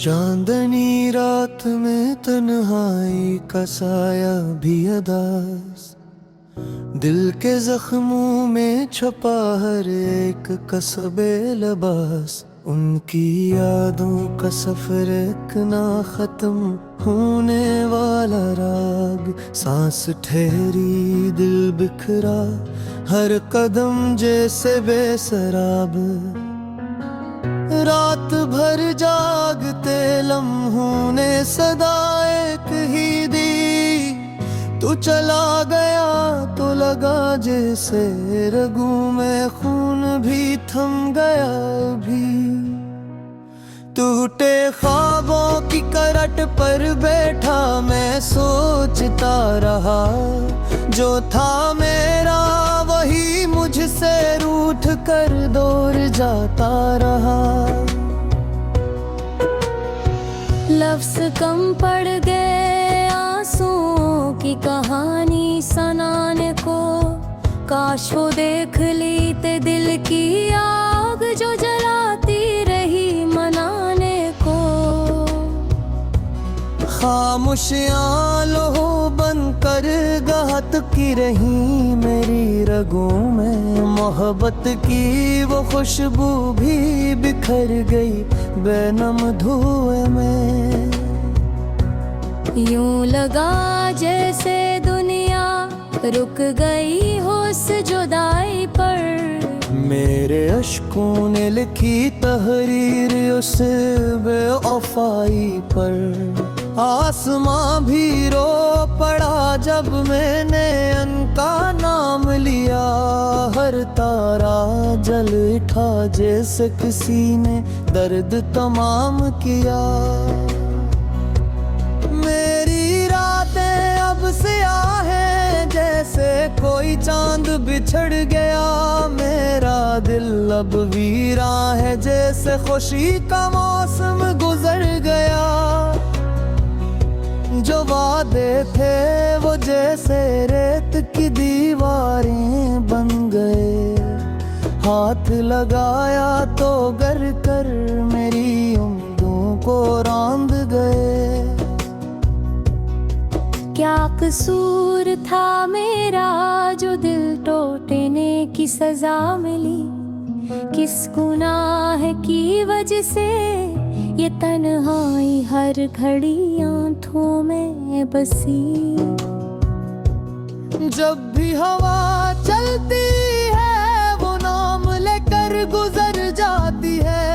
चांदनी रात में तन्हाई का साया भी अदास, दिल के जख्मों में छपा हर एक कसबे लबास। उनकी यादों का सफर एक ना खत्म होने वाला राग, सांस ठहरी दिल बिखरा हर कदम जैसे बेसराब। रात भर जागते लम्हों ने सदा एक ही दी, तू चला गया तो लगा जैसे रगों में खून भी थम गया भी। टूटे ख्वाबों की करट पर बैठा मैं सोचता रहा, जो था मेरा वही मुझसे रूठ कर दूर जाता रहा। लफ्ज़ कम पड़ गए आंसुओं की कहानी सुनाने को, काश वो देख लेते दिल की आग जो जलाती रही मनाने को। खामोशियाँ लोहो बन कर गहत की रही मेरी रगों में, मोहब्बत की वो खुशबू भी बिखर गई बेनम धुएं में। यूं लगा जैसे दुनिया रुक गई हो उस जुदाई पर, मेरे अश्कों ने लिखी तहरीर उस बेवफाई पर। आसमां भी रो पड़ा जब मैंने उनका नाम लिया, हर तारा जल उठा जैसे किसी ने दर्द तमाम किया। मेरी रातें अब स्याह हैं जैसे कोई चांद बिछड़ गया, मेरा दिल अब वीरा है जैसे खुशी का मौसम गुजर गया। जो वादे थे वो जैसे रेत की दीवारें बन गए, हाथ लगाया तो गर कर मेरी उम्मीदों को रौंद गए। क्या कसूर था मेरा जो दिल टूटने की सजा मिली, किस गुनाह की वजह से ये तन्हाई हर घड़ी आंखों में बसी। जब भी हवा चलती है वो नाम लेकर गुजर जाती है,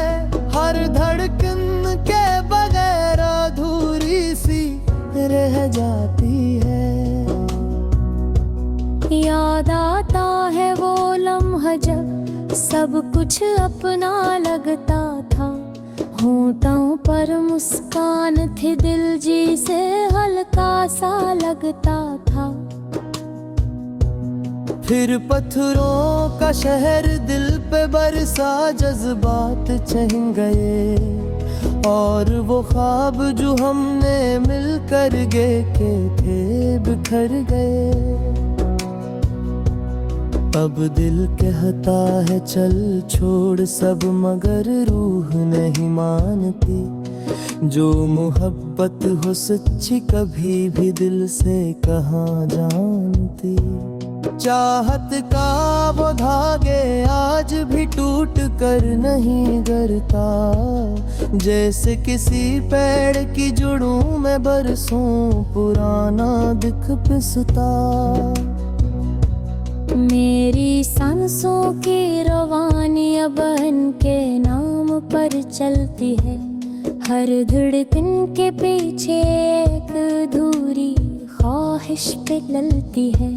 हर धड़कन के बगैर अधूरी सी रह जाती है। याद आता है वो लम्हा जब सब कुछ अपना लगता था, होठों पर मुस्कान थी दिल जी से हल्का सा लगता था। फिर पत्थरों का शहर दिल पे बरसा जज्बात छन गए, और वो ख्वाब जो हमने मिलकर गे के थे बिखर गए। अब दिल कहता है चल छोड़ सब, मगर रूह नहीं मानती। जो मोहब्बत हो सच्ची कभी भी दिल से कहाँ जानती। चाहत का वो धागे आज भी टूट कर नहीं गरता, जैसे किसी पेड़ की जड़ों में बरसों पुराना दिख पिसता। मेरी सांसों की रवानी अब इनके नाम पर चलती है, हर धड़कन के पीछे एक अधूरी ख्वाहिश पे ललती है।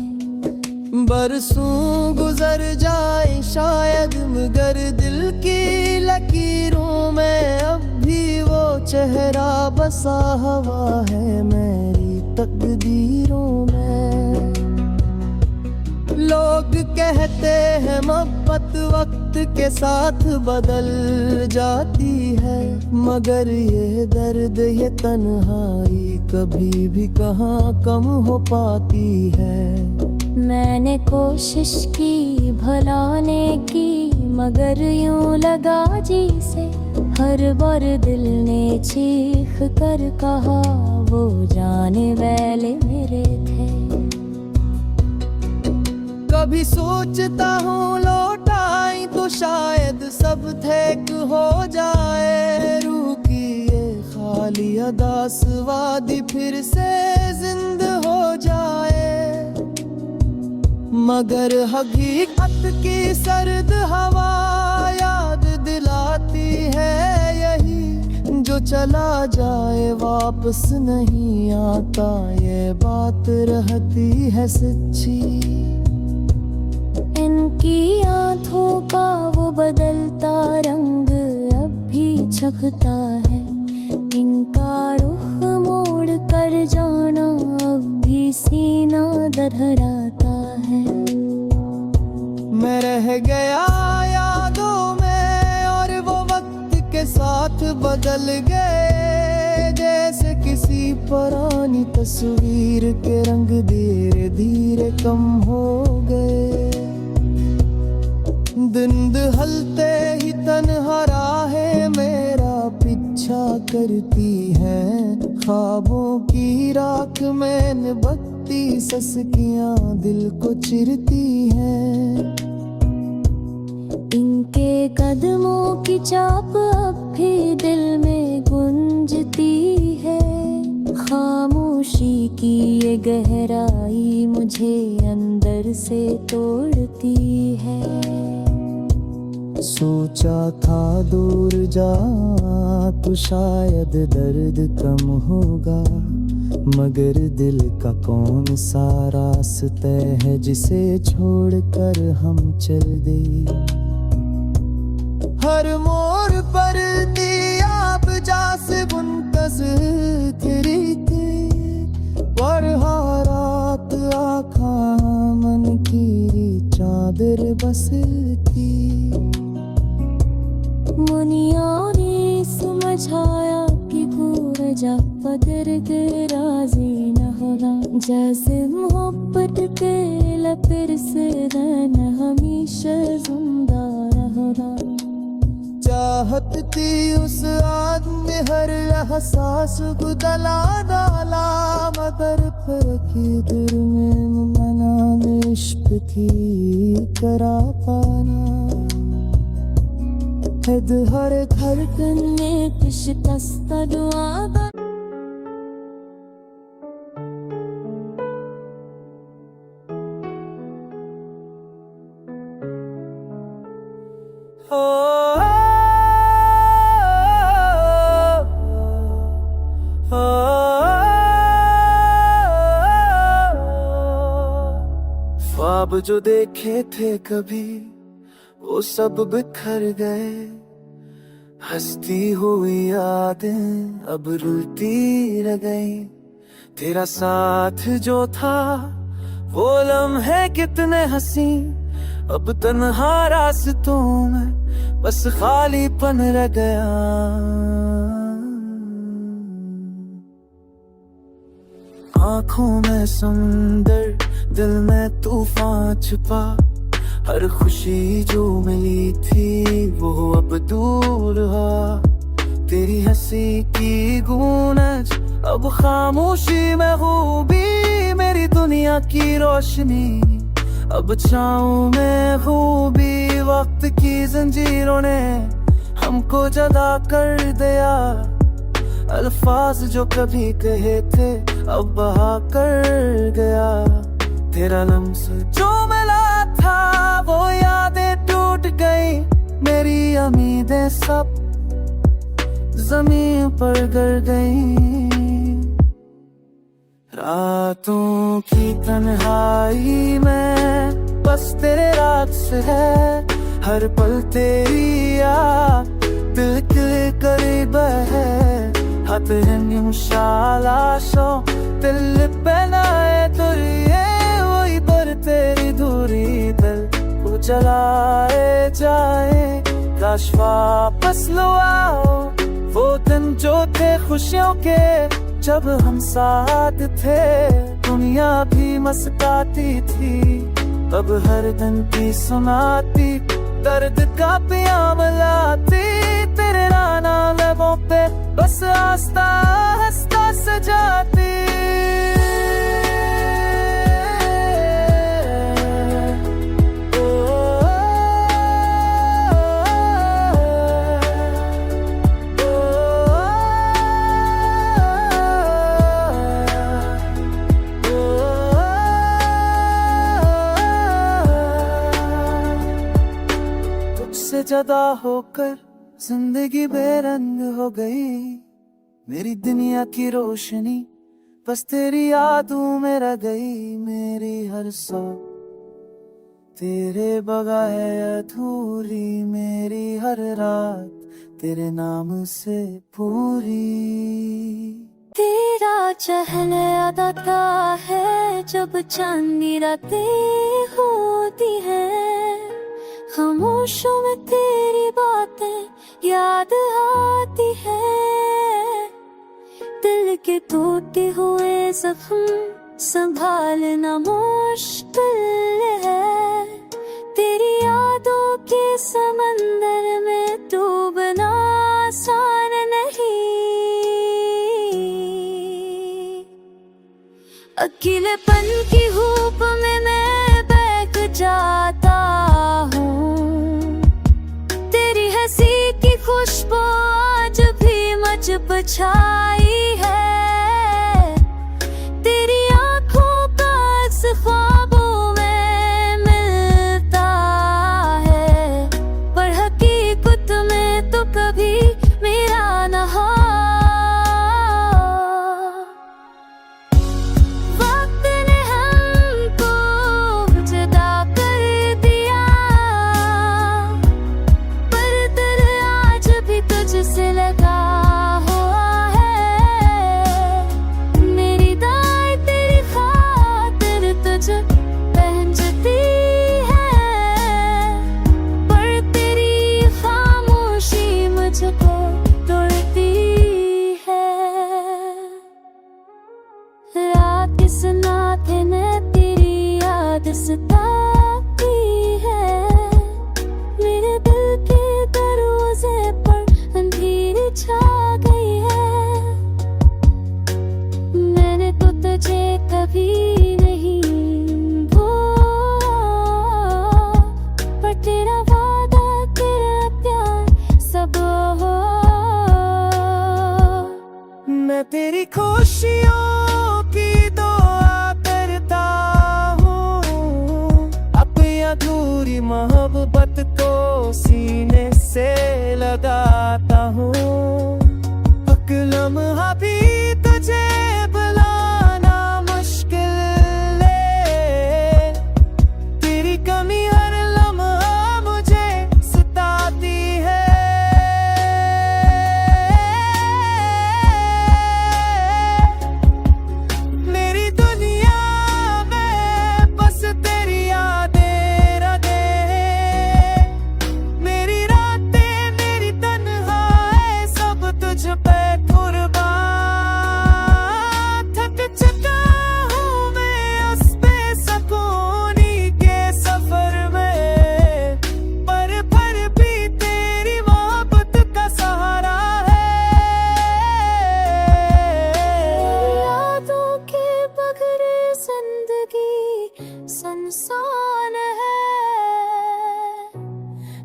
बरसों गुजर जाए शायद मगर दिल की लकीरों में अब भी वो चेहरा बसा हुआ है मेरी तकदीरों में। लोग कहते हैं मोहब्बत वक्त के साथ बदल जाती है, मगर ये दर्द ये तन्हाई कभी भी कहाँ कम हो पाती है। मैंने कोशिश की भुलाने की, मगर यूं लगा जी से हर बार दिल ने चीख कर कहा वो जाने वाले मेरे थे। कभी सोचता हूँ लौट आई तो शायद सब ठीक हो जाए। रूह की ये खाली अदास वादी फिर से जिंदा हो जाए। मगर हकीकत की सर्द हवा याद दिलाती है यही, जो चला जाए वापस नहीं आता, ये बात रहती है सच्ची। इनकी आंखों का वो बदलता रंग अब भी झकता है। इनका रुख मोड़ कर जाना अब भी सीना दरहराता है। मैं रह गया यादों में और वो वक्त के साथ बदल गए। जैसे किसी पुरानी तस्वीर के रंग धीरे धीरे कम हो गए। दिन दहलते ही तन्हा राहें मेरा पीछा करती है। ख्वाबों की राख में बत्ती सस्कियां दिल को चिरती हैं। इनके कदमों की चाप अब भी दिल में गूंजती है। खामोशी की ये गहराई मुझे अंदर से तोड़ती है। सोचा था दूर जा तो शायद दर्द कम होगा, मगर दिल का कौन सा रास्ता है जिसे छोड़कर हम चल दे। हर मोड़ पर थी आप जा से मुंतज़िर तेरी थी, पर हारात आँखा मन की चादर बस थी। मुनिया ने समझाया कि भूल जा पदर के राजी न होगा। जैसे मोहब्बत के लपिर से रहना हमेशा जिंदा रहोगा। चाहत थी उस आदमी हर एहसास को दला डाला, मगर फर्क दिल में मना इश्क थी करा पाना। हर धड़कन में शिकस्त दुआ दा। ख्वाब जो देखे थे कभी वो सब बिखर गए। हंसती हुई यादें अब रुलती रह गई। तेरा साथ जो था वो लम्हे कितने हंसी, अब तन्हा रास्तों में बस खालीपन रह गया। आँखों में समुंदर, दिल में तूफान छुपा। हर खुशी जो मिली थी वो अब दूर हुआ। तेरी हंसी की गूंज अब खामोशी में खूबी, मेरी दुनिया की रोशनी अब छाँव में खूबी। वक्त की जंजीरों ने हमको जुदा कर दिया। अल्फाज जो कभी कहे थे अब बहा कर गया। तेरा लम्स जो मिला था वो यादें टूट गई। मेरी उम्मीदें सब जमीन पर गिर गई। रातों की तन्हाई में बस तेरे रात से है। हर पल तेरी याद दिल के करीब है। हाथ शालाशो दिल पे नाए तुरिए, वही पर तेरी दूरी दिल को जलाए जाए। काश वापस लो आओ वो दिन जो थे खुशियों के, जब हम साथ थे दुनिया भी मस्काती थी। अब हर दिन की सुनाती दर्द का पियाम लाती। तेरे नाना लबों पे बस आस्था हंसता सजाती। तुझसे जुदा होकर जिंदगी बेरंग हो गई, मेरी दुनिया की रोशनी बस तेरी यादों में रह गई। मेरी हर सौ तेरे बगैर है अधूरी, मेरी हर रात तेरे नाम से पूरी। तेरा चहल आता है जब चांदनी रातें होती है, खामोशों में तेरी बातें याद आती है। दिल के टूटे हुए जख्म संभालना मुश्किल है, तेरी यादों के समंदर में डूबना आसान नहीं। अकेलेपन की हूप में मैं बह जाता हूँ, तेरी हंसी की खुशबू आज भी मुझ पर छाई है। तेरी आँखों का अक्स ख्वाबों में मिलता है, पर हकीकत में तो कभी मेरा न हो। किस नाते में तेरी याद सताती है, मेरे दिल के दरवाजे पर अंधेरी छा गई है। मैंने तो तुझे कभी नहीं भूला, पर तेरा वादा तेरा प्यार सब हो। मैं तेरी खुशियों की दुआ करता हूँ, अपनी अधूरी मोहब्बत को सीने से लगाता हूँ। एक लम्हा भी तुझे बुलाना मुश्किल है, तेरी कमी हर लम्हा मुझे सताती है। संसान है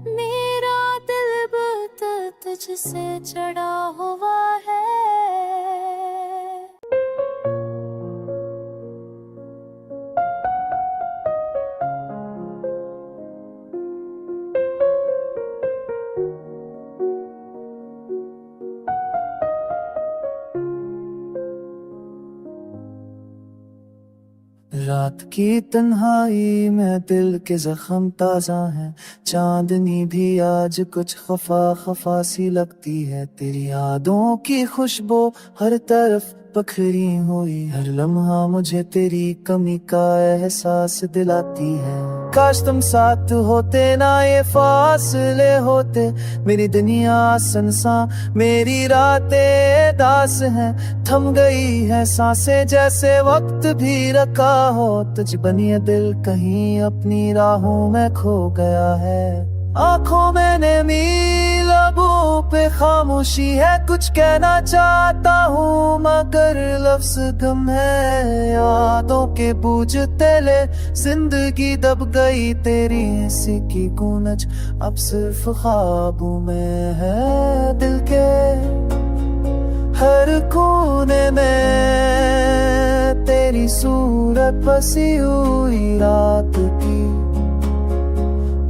मेरा दिल बहुत तुझसे चढ़ा हुआ है। रात की तन्हाई में दिल के जख्म ताजा हैं, चांदनी भी आज कुछ खफा खफा सी लगती है। तेरी यादों की खुशबू हर तरफ पखरी हुई, हर लम्हा मुझे तेरी कमी का एहसास दिलाती है। काश तुम साथ होते ना ये फासले होते, मेरी दुनिया सनसा मेरी रातें दास हैं। थम गई है सांसें जैसे वक्त भी रखा हो, तुझ बनिए दिल कहीं अपनी राहों में खो गया है। आंखों में नमी, लबों पे खामोशी है, कुछ कहना चाहता हूँ मगर लफ्ज कम है। यादों के बूझते ले जिंदगी दब गई, तेरी हंसी की गूंज अब सिर्फ ख्वाबों में है। दिल के हर कोने में तेरी सूरत बसी हुई, रात की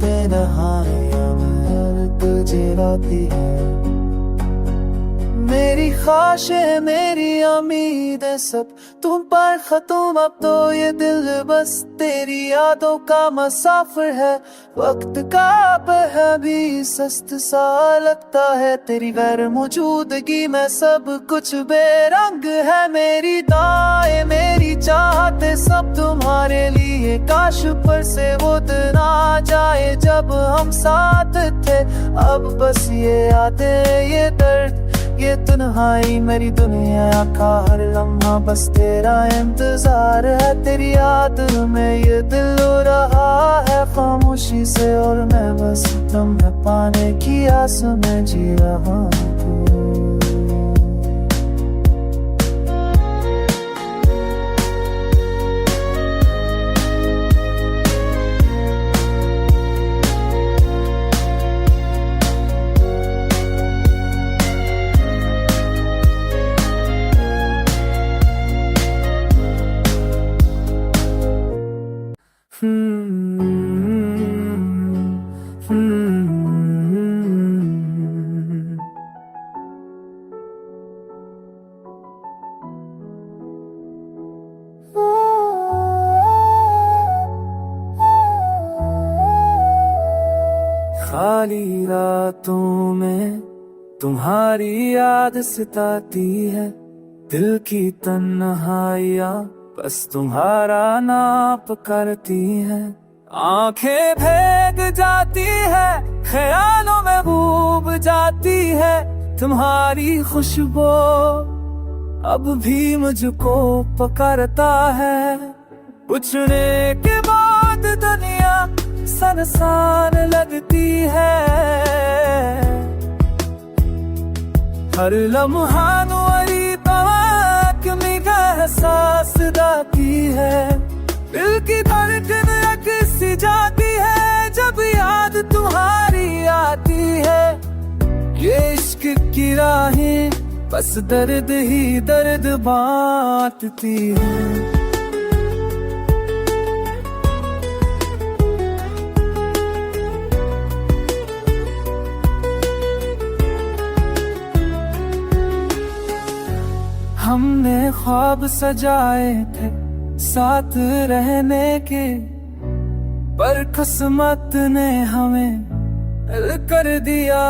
बेनहाया महक तुझे लाती है। मेरी ख्वाहिशें, मेरी उम्मीदें सब तुम पर खत्म, अब तो ये दिल बस तेरी यादों का मुसाफिर है। वक्त का बह भी सस्त सा लगता है, तेरी गैर मौजूदगी में सब कुछ बेरंग है। मेरी दाएं, मेरी चाहते सब तुम्हारे लिए, काश पर से वो दिन आ जाए जब हम साथ थे। अब बस ये यादें, ये दर्द, ये तन्हाई, मेरी दुनिया का हर लम्हा बस तेरा इंतजार है। तेरी याद में ये दिल रो रहा है खामोशी से, और मैं बस तुम्हें पाने की आस में जी रहा हूँ। खाली रातों में तुम्हारी याद सताती है, दिल की तन्हाइयाँ बस तुम्हारा नाप करती है। आंखें भीग जाती है, ख्यालों में डूब जाती है, तुम्हारी खुशबू अब भी मुझको पकड़ता है। पूछने के बाद दुनिया सनसान लगती है, हर लम्हा नूरी तवाक निगाह एहसास दाती है। दिल की धड़कन सी जाती है जब याद तुम्हारी आती है। ये इश्क की राहें बस दर्द ही दर्द बांटती है। हमने ख्वाब सजाए थे साथ रहने के, पर किस्मत ने हमें अलग कर दिया।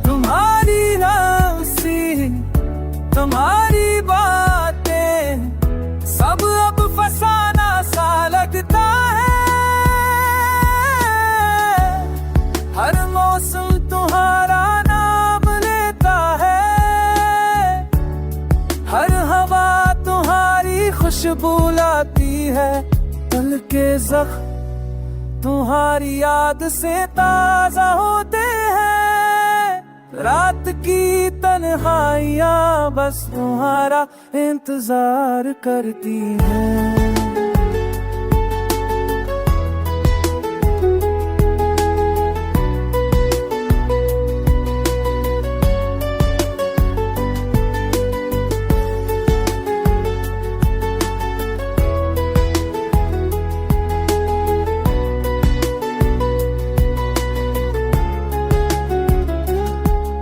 तुम्हारी नासी तुम्हारी बातें सब अब फसाना सा लगता है। हर मौसम तुम्हारा नाम लेता है, हर हवा तुम्हारी खुशबू लाती है। दिल के जख्म तुम्हारी याद से ताजा होते हैं। रात की तन्हाइयाँ बस तुम्हारा इंतजार करती हैं।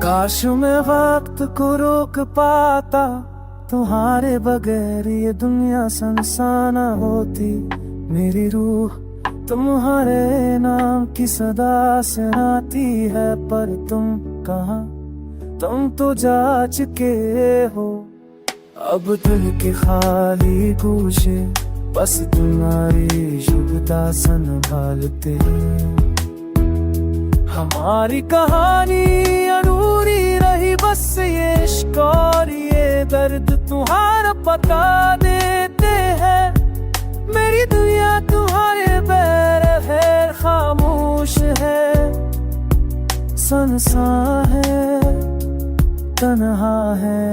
काश मैं वक्त को रोक पाता, तुम्हारे बगैर ये दुनिया संसाना होती। मेरी रूह तुम्हारे नाम की सदा से आती है, पर तुम कहाँ, तुम तो जा चुके हो। अब दिल के खाली गोशे बस तुम्हारी शुभता संभालते हैं। हमारी कहानी अधूरी रही बस ये इश्क और ये दर्द तुम्हारा पता देते हैं। मेरी दुनिया तुम्हारे पैर है, खामोश सा है, तन्हा है।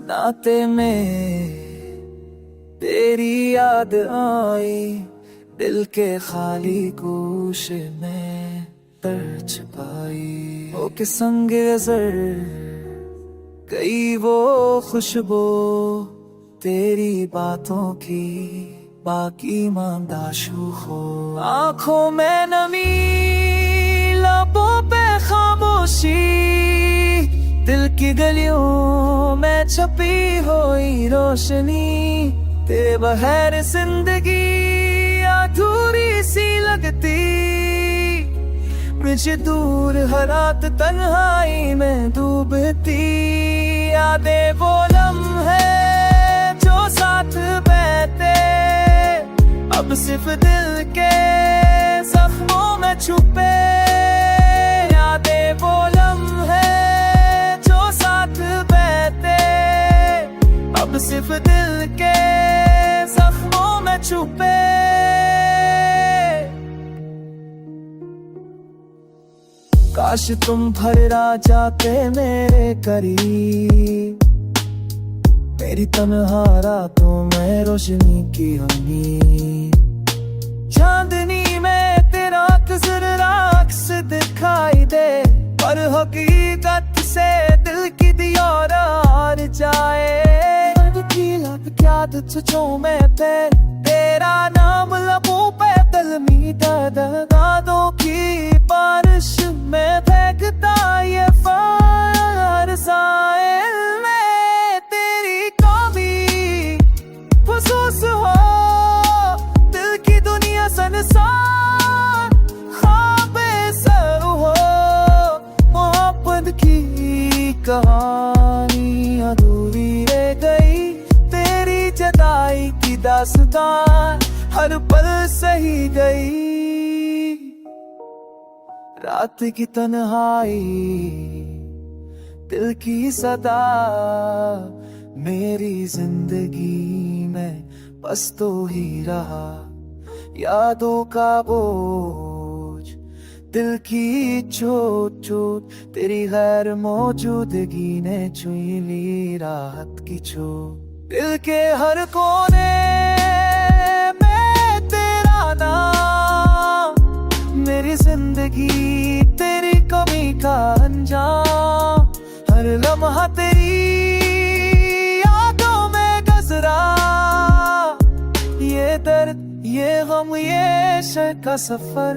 नाते में तेरी याद आई, दिल के खाली गोशे में दर्द छुपाई। ओ के संग नजर गई वो खुशबू तेरी बातों की, बाकी मांदाशू हो। आंखों में नमी, लबों पे खामोशी, दिल की गलियों में छपी हुई रोशनी। तेरे बगैर जिंदगी अधूरी सी लगती, मुझे दूर हर रात तन्हाई में डूबती। यादें वो लम्हे जो साथ बहते, अब सिर्फ दिल के जख्मों में छुपे। यादें वो लम्हे जो साथ बहते, अब सिर्फ दिल के जख्मों में छुपे। काश तुम भरा जाते मेरे करीब, मेरी तन्हा रातों में रोशनी की उम्मीद। चांदनी में तेरा नजर अक्स दिखाई दे, पर हकीकत से दिल की दीवार हार जाए। क्या तुझो में तेरा नाम लबों पे दिल मीठा दादों की बारिश में फेंकता ये फरसाइल में तेरी कभी फसूस हो। दिल की दुनिया संसार ख्वाबे सर हो, मोहब्बत की कहानी अधूरी रह गई। तेरी जदाई की दास्तान हर पल सही गई। रात की तन्हाई, दिल की सदा, मेरी जिंदगी में बस तो ही रहा। यादों का बोझ, दिल की चोट चोट, तेरी गैर मौजूदगी ने छुई ली राहत की चोट। दिल के हर कोने में तेरा नाम, मेरी जिंदगी तेरी कमी का अंजाम। हर लम्हा तेरी यादों में गुजरा, ये दर्द ये गम ये शक का सफर।